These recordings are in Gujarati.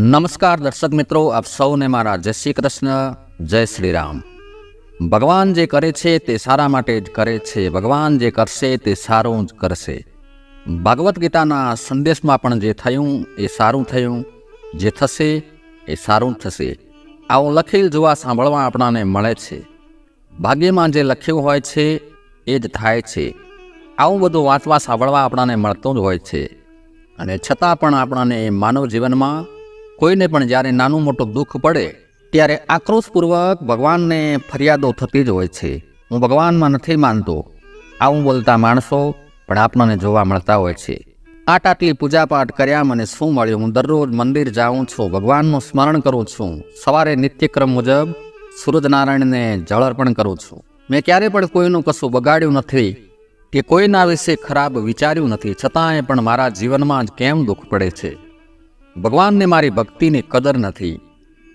નમસ્કાર દર્શક મિત્રો, આપ સૌને મારા જય શ્રી કૃષ્ણ, જય શ્રી રામ। ભગવાન જે કરે છે તે સારા માટે જ કરે છે, ભગવાન જે કરશે તે સારું જ કરશે। ભાગવત ગીતાના સંદેશમાં પણ જે થયું એ સારું થયું, જે થશે એ સારું થશે, આવું લખેલ જોવા સાંભળવા આપણાને મળે છે। ભાગ્યમાં જે લખ્યું હોય છે એ જ થાય છે, આવું બધું વાંચવા સાંભળવા આપણાને મળતું જ હોય છે। અને છતાં પણ આપણાને માનવ જીવનમાં કોઈને પણ જ્યારે નાનું મોટું દુઃખ પડે ત્યારે આક્રોશપૂર્વક ભગવાનને ફરિયાદો થતી જ હોય છે। હું ભગવાનમાં નથી માનતો, આવું બોલતા માણસો પણ આપણને જોવા મળતા હોય છે। આટલી પૂજાપાઠ કર્યા મને શું મળ્યું? હું દરરોજ મંદિર જાઉં છું, ભગવાનનું સ્મરણ કરું છું, સવારે નિત્યક્રમ મુજબ સૂર્યનારાયણને જળ અર્પણ કરું છું, મેં ક્યારે પણ કોઈનું કશું બગાડ્યું નથી કે કોઈના વિશે ખરાબ વિચાર્યું નથી, છતાંય પણ મારા જીવનમાં જ કેમ દુઃખ પડે છે? ભગવાનને મારી ભક્તિની કદર નથી।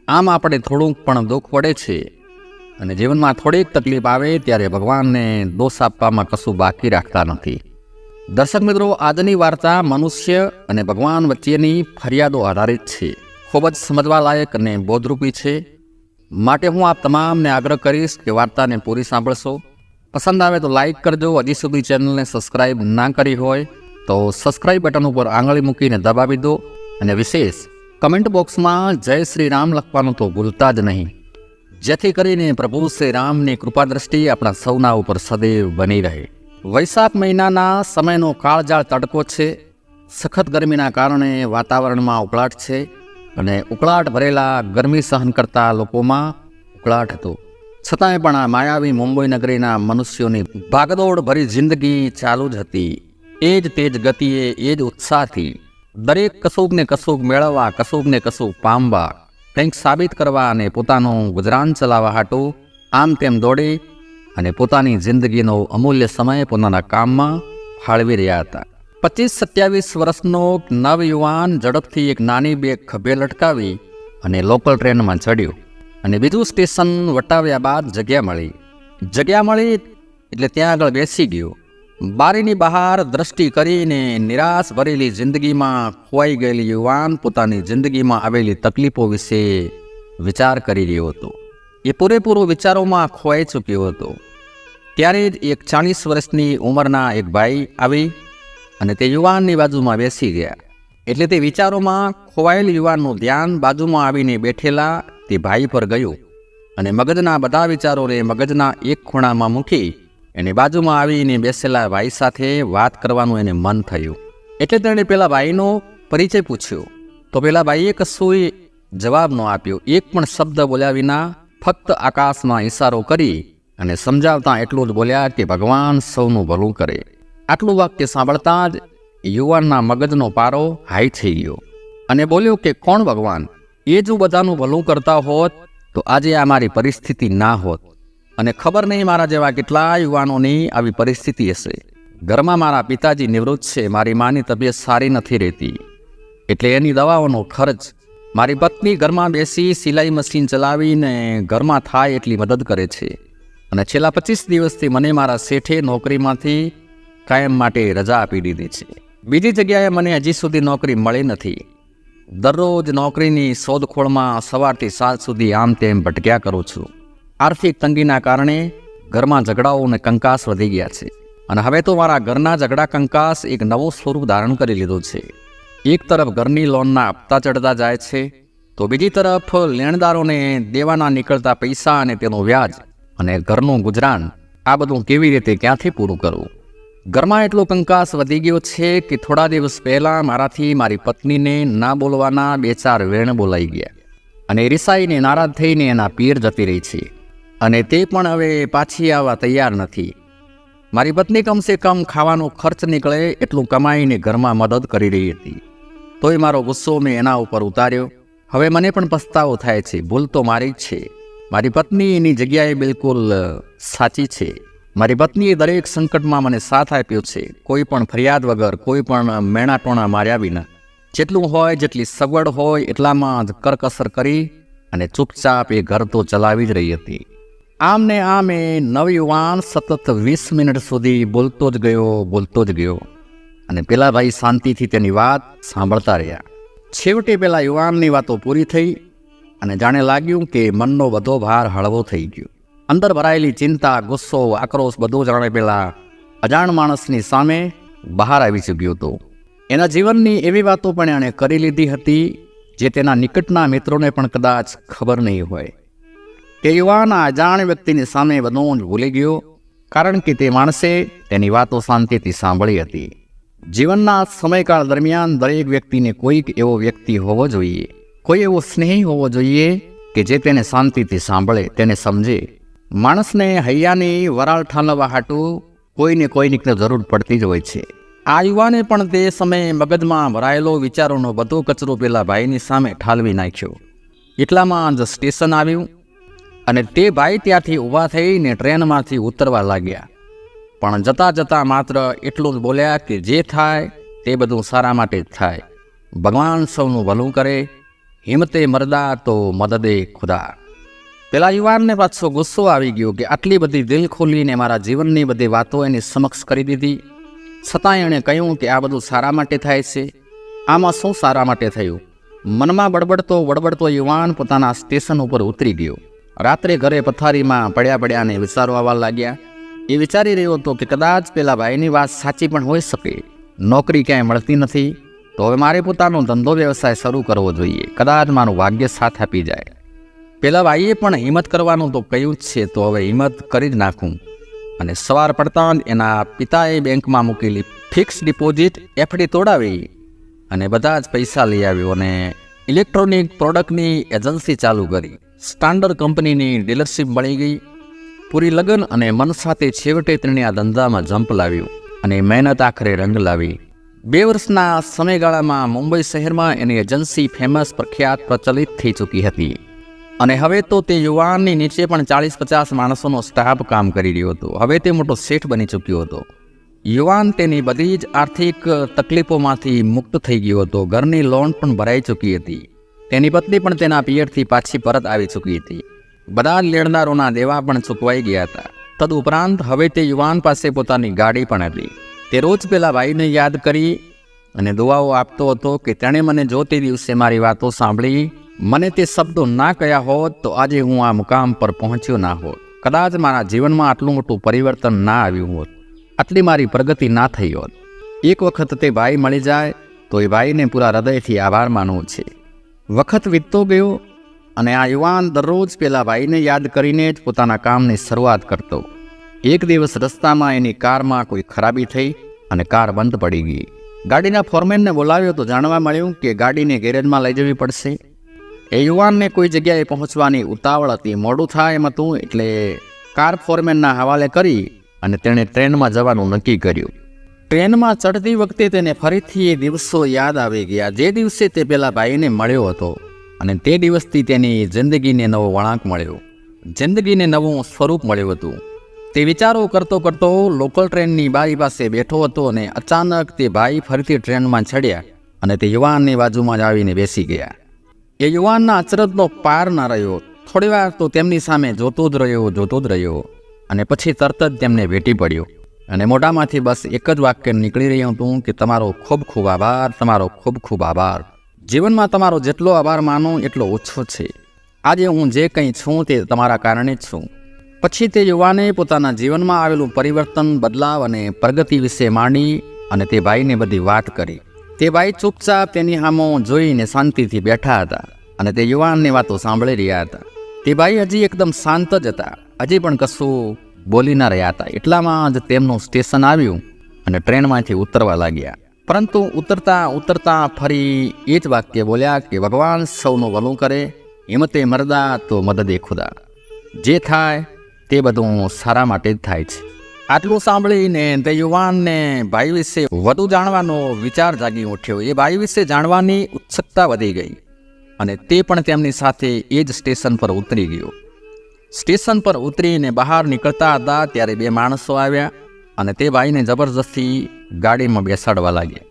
આમ આપણે થોડુંક પણ દુઃખ પડે છે અને જીવનમાં થોડીક તકલીફ આવે ત્યારે ભગવાનને દોષ આપવામાં કશું બાકી રાખતા નથી। દર્શક મિત્રો, આજની વાર્તા મનુષ્ય અને ભગવાન વચ્ચેની ફરિયાદો આધારિત છે, ખૂબ જ સમજવા લાયક અને બોધરૂપી છે। માટે હું આપ તમામને આગ્રહ કરીશ કે વાર્તાને પૂરી સાંભળશો। પસંદ આવે તો લાઈક કરજો, હજી સુધી ચેનલને સબસ્ક્રાઈબ ના કરી હોય તો સબસ્ક્રાઈબ બટન ઉપર આંગળી મૂકીને દબાવી દો અને વિશેષ કમેન્ટ બોક્સમાં જય શ્રી રામ લખવાનું તો ભૂલતા જ નહીં, જેથી કરીને પ્રભુ શ્રી રામની કૃપા દ્રષ્ટિ આપણા સૌના ઉપર સદૈવ બની રહે। વૈશાખ મહિનાના સમયનો કાળજાળ તડકો છે, સખત ગરમીના કારણે વાતાવરણમાં ઉકળાટ છે અને ઉકળાટ ભરેલા ગરમી સહન કરતા લોકોમાં ઉકળાટ હતો। છતાંય પણ આ માયાવી મુંબઈ નગરીના મનુષ્યોની ભાગદોડ ભરી જિંદગી ચાલુ જ હતી, એ જ તેજ ગતિએ, એ જ ઉત્સાહથી દરેક કશુંકને કશુંક મેળવવા, કશુંકને કશુંક પામવા, કંઈક સાબિત કરવા અને પોતાનું ગુજરાન ચલાવવા હાટું આમ તેમ દોડી અને પોતાની જિંદગીનો અમૂલ્ય સમય પોતાના કામમાં ફાળવી રહ્યા હતા। 25-27 વર્ષનો નવયુવાન ઝડપથી એક નાની બેગ ખભે લટકાવી અને લોકલ ટ્રેનમાં ચડ્યો અને બીજું સ્ટેશન વટાવ્યા બાદ જગ્યા મળી એટલે ત્યાં આગળ બેસી ગયો। બારીની બહાર દ્રષ્ટિ કરીને નિરાશ ભરેલી જિંદગીમાં ખોવાઈ ગયેલી યુવાન પોતાની જિંદગીમાં આવેલી તકલીફો વિશે વિચાર કરી રહ્યો હતો। એ પૂરેપૂરો વિચારોમાં ખોવાઈ ચૂક્યો હતો। ત્યારે જ એક 40 વર્ષની ઉંમરના એક ભાઈ આવી અને તે યુવાનની બાજુમાં બેસી ગયા, એટલે તે વિચારોમાં ખોવાયેલ યુવાનનું ધ્યાન બાજુમાં આવીને બેઠેલા તે ભાઈ પર ગયું અને મગજના બધા વિચારોને મગજના એક ખૂણામાં મૂકી એને બાજુમાં આવીને બેસેલા ભાઈ સાથે વાત કરવાનું એને મન થયું, એટલે તેણે પેલા ભાઈનો પરિચય પૂછ્યો તો પેલા ભાઈએ કશું જવાબ ન આપ્યો। એક પણ શબ્દ બોલ્યા વિના ફક્ત આકાશમાં ઇશારો કરી અને સમજાવતા એટલું જ બોલ્યા કે ભગવાન સૌનું ભલું કરે। આટલું વાક્ય સાંભળતા જ યુવાનના મગજનો પારો હાઈ થઈ ગયો અને બોલ્યો કે કોણ ભગવાન? એ જો બધાનું ભલું કરતા હોત તો આજે આ મારી પરિસ્થિતિ ના હોત અને ખબર નહીં મારા જેવા કેટલા યુવાનોની આવી પરિસ્થિતિ હશે। ઘરમાં મારા પિતાજી નિવૃત્ત છે, મારી માની તબિયત સારી નથી રહેતી એટલે એની દવાઓનો ખર્ચ, મારી પત્ની ઘરમાં બેસી સિલાઈ મશીન ચલાવીને ઘરમાં થાય એટલી મદદ કરે છે અને છેલ્લા 25 દિવસથી મને મારા શેઠે નોકરીમાંથી કાયમ માટે રજા આપી દીધી છે। બીજી જગ્યાએ મને હજી સુધી નોકરી મળી નથી। દરરોજ નોકરીની શોધખોળમાં સવારથી સાંજ સુધી આમ તેમ ભટક્યા કરું છું। આર્થિક તંગીના કારણે ઘરમાં ઝઘડાઓ અને કંકાસ વધી ગયા છે અને હવે તો મારા ઘરના ઝઘડા કંકાસ એક નવો સ્વરૂપ ધારણ કરી લીધો છે। એક તરફ ઘરની લોનના હપ્તા ચડતા જાય છે તો બીજી તરફ લેણદારોને દેવાના નીકળતા પૈસા અને તેનું વ્યાજ અને ઘરનું ગુજરાન, આ બધું કેવી રીતે ક્યાંથી પૂરું કરવું? ઘરમાં એટલો કંકાસ વધી ગયો છે કે થોડા દિવસ પહેલાં મારાથી મારી પત્નીને ના બોલવાના 2-4 વેણ બોલાઈ ગયા અને રિસાઈને નારાજ થઈને એના પીર જતી રહી છે અને તે પણ હવે પાછી આવવા તૈયાર નથી। મારી પત્ની કમસે કમ ખાવાનો ખર્ચ નીકળે એટલું કમાઈને ઘરમાં મદદ કરી રહી હતી, તોય મારો ગુસ્સો મેં એના ઉપર ઉતાર્યો। હવે મને પણ પસ્તાવો થાય છે, ભૂલ તો મારી જ છે। મારી પત્ની એની જગ્યાએ બિલકુલ સાચી છે। મારી પત્નીએ દરેક સંકટમાં મને સાથ આપ્યો છે, કોઈ પણ ફરિયાદ વગર, કોઈ પણ મેણાટોણા માર્યા વિના, જેટલું હોય જેટલી સગવડ હોય એટલામાં જ કરકસર કરી અને ચૂપચાપ એ ઘર તો ચલાવી જ રહી હતી। આમ ને આમ એ નવયુવાન સતત 20 મિનિટ સુધી બોલતો જ ગયો અને પેલા ભાઈ શાંતિથી તેની વાત સાંભળતા રહ્યા। છેવટે પેલા યુવાનની વાતો પૂરી થઈ અને જાણે લાગ્યું કે મનનો બધો ભાર હળવો થઈ ગયો. અંદર ભરાયેલી ચિંતા, ગુસ્સો, આક્રોશ બધું જાણે પેલા અજાણ માણસની સામે બહાર આવી ચૂક્યું હતું. એના જીવનની એવી વાતો પણ એણે કરી લીધી હતી જે તેના નિકટના મિત્રોને પણ કદાચ ખબર નહીં હોય. તે યુવાન આ અજાણ વ્યક્તિની સામે બધું જ ભૂલી ગયો, કારણ કે તે માણસે તેની વાતો શાંતિથી સાંભળી હતી. જીવનના સમયકાળ દરમિયાન દરેક વ્યક્તિને કોઈક એવો વ્યક્તિ હોવો જોઈએ, કોઈ એવો સ્નેહી હોવો જોઈએ કે જે તેને શાંતિથી સાંભળે, તેને સમજે. માણસને હૈયાની વરાળ ઠાલવવા હાટું કોઈને કોઈની જરૂર પડતી જ હોય છે. આ યુવાને પણ તે સમયે મગજમાં ભરાયેલો વિચારોનો બધો કચરો પેલા ભાઈની સામે ઠાલવી નાખ્યો. એટલામાં જ સ્ટેશન આવ્યું અને તે ભાઈ ત્યાંથી ઊભા થઈને ટ્રેનમાંથી ઉતરવા લાગ્યા. પણ જતાં જતાં માત્ર એટલું જ બોલ્યા કે જે થાય તે બધું સારા માટે જ થાય. ભગવાન સૌનું ભલું કરે, હિંમતે મરદા તો મદદે ખુદા. પેલા યુવાનને પાછો ગુસ્સો આવી ગયો કે આટલી બધી દિલ ખોલીને મારા જીવનની બધી વાતો એની સમક્ષ કરી દીધી, છતાંય એણે કહ્યું કે આ બધું સારા માટે થાય છે. આમાં શું સારા માટે થયું? મનમાં બડબડતો યુવાન પોતાના સ્ટેશન ઉપર ઉતરી ગયો. રાત્રે ઘરે પથારીમાં પડ્યાને વિચારો આવવા લાગ્યા. એ વિચારી રહ્યો હતો કે કદાચ પેલા ભાઈની વાત સાચી પણ હોઈ શકે. નોકરી ક્યાંય મળતી નથી, તો હવે મારે પોતાનો ધંધો વ્યવસાય શરૂ કરવો જોઈએ. કદાચ મારું ભાગ્ય સાથ આપી જાય. પેલા ભાઈએ પણ હિંમત કરવાનું તો કહ્યું જ છે, તો હવે હિંમત કરી જ નાખું. અને સવાર પડતાં જ એના પિતાએ બેંકમાં મૂકેલી ફિક્સ ડિપોઝિટ એફડી તોડાવી અને બધા જ પૈસા લઈ આવ્યો અને ઇલેક્ટ્રોનિક પ્રોડક્ટની એજન્સી ચાલુ કરી. સ્ટાન્ડર્ડ કંપનીની ડીલરશીપ મળી ગઈ. પૂરી લગન અને મન સાથે છેવટે તેણે આ ધંધામાં જંપ લાવ્યું અને મહેનત આખરે રંગ લાવી. 2 વર્ષના સમયગાળામાં મુંબઈ શહેરમાં એની એજન્સી ફેમસ, પ્રખ્યાત, પ્રચલિત થઈ ચૂકી હતી. અને હવે તો તે યુવાનની નીચે પણ 40-50 માણસોનો સ્ટાફ કામ કરી રહ્યો હતો. હવે તે મોટો શેઠ બની ચૂક્યો હતો. યુવાન તેની બધી જ આર્થિક તકલીફોમાંથી મુક્ત થઈ ગયો હતો. ઘરની લોન પણ ભરાઈ ચૂકી હતી. તેની પત્ની પણ તેના પિયરથી પાછી પરત આવી ચૂકી હતી. બધા જ લેણદારોના દેવા પણ ચૂકવાઈ ગયા હતા. તદુપરાંત હવે તે યુવાન પાસે પોતાની ગાડી પણ હતી. તે રોજ પેલા ભાઈને યાદ કરી અને દુઆઓ આપતો હતો કે તેણે મને જો તે દિવસે મારી વાતો સાંભળી, મને તે શબ્દો ના કહ્યા હોત તો આજે હું આ મુકામ પર પહોંચ્યો ના હોત. કદાચ મારા જીવનમાં આટલું મોટું પરિવર્તન ના આવ્યું હોત, આટલી મારી પ્રગતિ ના થઈ હોત. એક વખત તે ભાઈ મળી જાય તો એ ભાઈને પૂરા હૃદયથી આભાર માનવો છે. વખત વીતતો ગયો અને આ યુવાન દરરોજ પેલા ભાઈને યાદ કરીને જ પોતાના કામની શરૂઆત કરતો. એક દિવસ રસ્તામાં એની કારમાં કોઈ ખરાબી થઈ અને કાર બંધ પડી ગઈ. ગાડીના ફોરમેનને બોલાવ્યો તો જાણવા મળ્યું કે ગાડીને ગેરેજમાં લઈ જવી પડશે. એ યુવાનને કોઈ જગ્યાએ પહોંચવાની ઉતાવળ હતી, મોડું થાય એમ હતું, એટલે કાર ફોરમેનના હવાલે કરી અને તેણે ટ્રેનમાં જવાનું નક્કી કર્યું. ટ્રેનમાં ચડતી વખતે તેને ફરીથી એ દિવસો યાદ આવી ગયા જે દિવસે તે પેલા ભાઈને મળ્યો હતો. અને તે દિવસથી તેની જિંદગીને નવો વળાંક મળ્યો, જિંદગીને નવું સ્વરૂપ મળ્યું હતું. તે વિચારો કરતો લોકલ ટ્રેનની બારી પાસે બેઠો હતો અને અચાનક તે ભાઈ ફરીથી ટ્રેનમાં ચડ્યા અને તે યુવાનની બાજુમાં જ આવીને બેસી ગયા. એ યુવાનના અચરજનો પાર ન રહ્યો. થોડીવાર તો તેમની સામે જોતો જ રહ્યો અને પછી તરત જ તેમને ભેટી પડ્યો અને મોઢામાંથી બસ એક જ વાક્ય નીકળી રહ્યું હતું કે તમારો ખૂબ ખૂબ આભાર, તમારો ખૂબ ખૂબ આભાર. જીવનમાં તમારો જેટલો આભાર માનો એટલો ઓછો છે. આજે હું જે કંઈ છું તે તમારા કારણે જ છું. પછી તે યુવાને પોતાના જીવનમાં આવેલું પરિવર્તન, બદલાવ અને પ્રગતિ વિશે માંડી અને તે ભાઈને બધી વાત કરી. તે ભાઈ ચૂપચાપ તેની સામો જોઈને શાંતિથી બેઠા હતા અને તે યુવાનની વાતો સાંભળી રહ્યા હતા. તે ભાઈ હજી એકદમ શાંત જ હતા, હજી પણ કશું બોલી ના રહ્યા હતા. એટલામાં જ તેમનું સ્ટેશન આવ્યું અને ટ્રેનમાંથી ઉતરવા લાગ્યા. પરંતુ ઉતરતા ફરી એ જ વાક્ય બોલ્યા કે ભગવાન સૌનું ભલું કરે, હિંમતે મરદા તો મદદે ખુદા. જે થાય તે બધું સારા માટે જ થાય છે. આટલું સાંભળીને તે યુવાનને ભાઈ વિશે વધુ જાણવાનો વિચાર જાગી ઉઠ્યો. એ ભાઈ વિશે જાણવાની ઉત્સુકતા વધી ગઈ અને તે પણ તેમની સાથે એ જ સ્ટેશન પર ઉતરી ગયો. સ્ટેશન પર ઉતરીને બહાર નીકળતા હતા ત્યારે 2 માણસો આવ્યા અને તે ભાઈને જબરજસ્તી ગાડીમાં બેસાડવા લાગ્યા.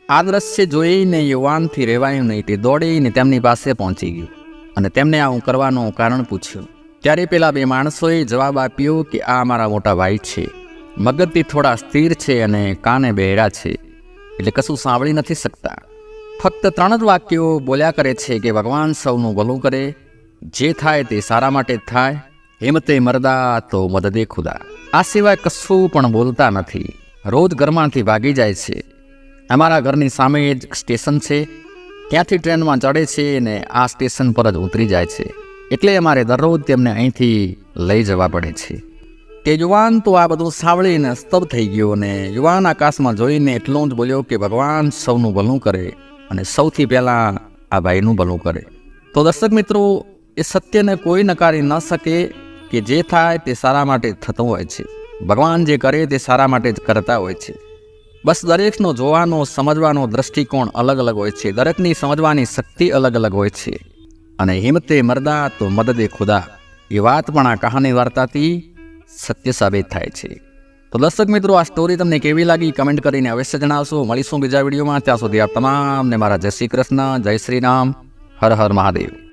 આ દ્રશ્ય જોઈને યુવાનથી રહેવાયું નહીં. તે દોડીને તેમની પાસે પહોંચી ગયો અને તેમને આવું કરવાનું કારણ પૂછ્યું. ત્યારે પેલા 2 માણસોએ જવાબ આપ્યો કે આ અમારા મોટા ભાઈ છે. મગજથી થોડા સ્થિર છે અને કાને બહેરા છે, એટલે કશું સાંભળી નથી શકતા. ફક્ત 3 જ વાક્યો બોલ્યા કરે છે કે ભગવાન સૌનું ભલું કરે, જે થાય તે સારા માટે જ થાય, હિંમતે મરદા તો મદદે ખુદા. આ સિવાય કશું પણ બોલતા નથી. રોજ ઘરમાંથી ભાગી જાય છે. અમારા ઘરની સામે જ સ્ટેશન છે, ત્યાંથી ટ્રેનમાં ચડે છે અને આ સ્ટેશન પર જ ઉતરી જાય છે. એટલે અમારે દરરોજ તેમને અહીંથી લઈ જવા પડે છે. તે યુવાન તો આ બધું સાંભળીને સ્તબ્ધ થઈ ગયો અને યુવાન આકાશમાં જોઈને એટલું જ બોલ્યો કે ભગવાન સૌનું ભલું કરે અને સૌથી પહેલાં આ ભાઈનું ભલું કરે. તો દર્શક મિત્રો, એ સત્યને કોઈ નકારી ન શકે કે જે થાય તે સારા માટે જ થતું હોય છે. ભગવાન જે કરે તે સારા માટે જ કરતા હોય છે. બસ દરેકનો જોવાનો સમજવાનો દ્રષ્ટિકોણ અલગ અલગ હોય છે. દરેકની સમજવાની શક્તિ અલગ અલગ હોય છે. અને હિંમતે મરદા તો મદદે ખુદા, એ વાત પણ આ કહાની વાર્તાથી સત્ય સાબિત થાય છે. તો દર્શક મિત્રો, આ સ્ટોરી તમને કેવી લાગી કમેન્ટ કરીને અવશ્ય જણાવશો. મળીશું બીજા વિડીયોમાં. ત્યાં સુધી આપ તમામને મારા જય શ્રી કૃષ્ણ, જય શ્રી રામ, હર હર મહાદેવ.